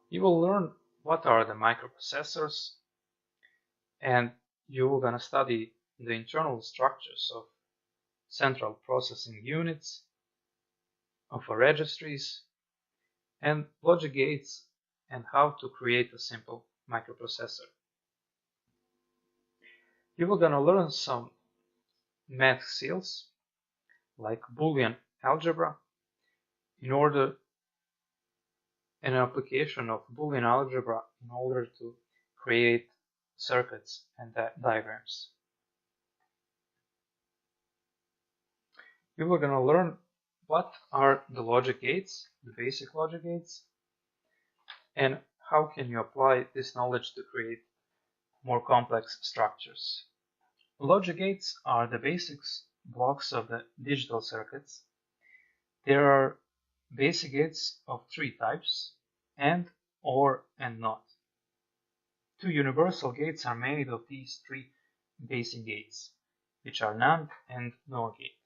You will learn what are the microprocessors, and you're gonna study the internal structures of central processing units, of registries, and logic gates, and how to create a simple microprocessor. You will gonna learn some math skills like Boolean algebra in order an application of Boolean algebra in order to create circuits and diagrams. You are going to learn what are the logic gates, the basic logic gates, and how can you apply this knowledge to create more complex structures. Logic gates are the basic blocks of the digital circuits. There are basic gates of three types: AND, OR, and NOT. Two universal gates are made of these three basic gates, which are NAND and NOR gate.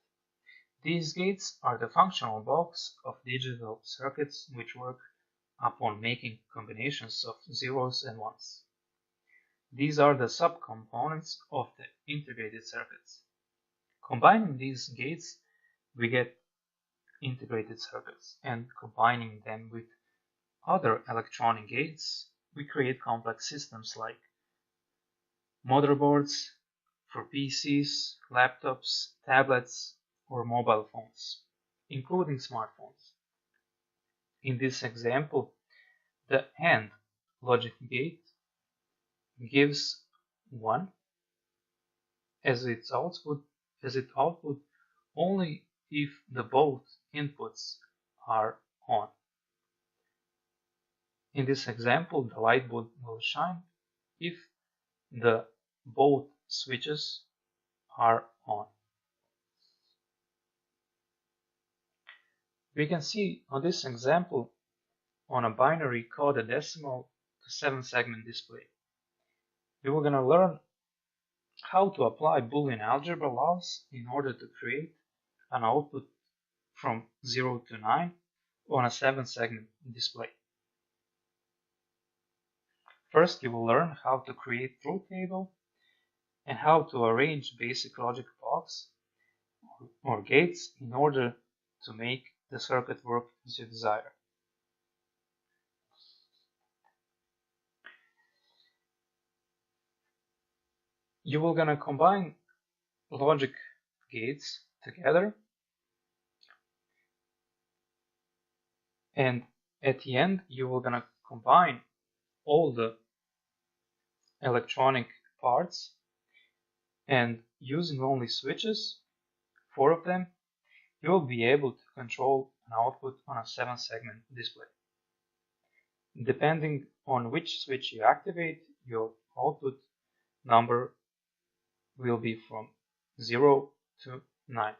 These gates are the functional blocks of digital circuits which work upon making combinations of zeros and ones. These are the subcomponents of the integrated circuits. Combining these gates, we get integrated circuits, and combining them with other electronic gates, we create complex systems like motherboards for PCs, laptops, tablets, or mobile phones, including smartphones. In this example, the AND logic gate gives 1 as its output only if the both inputs are on. In this example, the light bulb will shine if the both switches are on. We can see on this example on a binary coded decimal to 7-segment display. We were going to learn how to apply Boolean algebra laws in order to create an output from 0 to 9 on a 7-segment display. First, you will learn how to create truth table and how to arrange basic logic blocks or gates in order to make the circuit work as you desire. You will gonna combine logic gates together, and at the end you will gonna combine all the electronic parts, and using only switches, 4 of them, you will be able to control an output on a 7-segment display. Depending on which switch you activate, your output number will be from 0 to 9.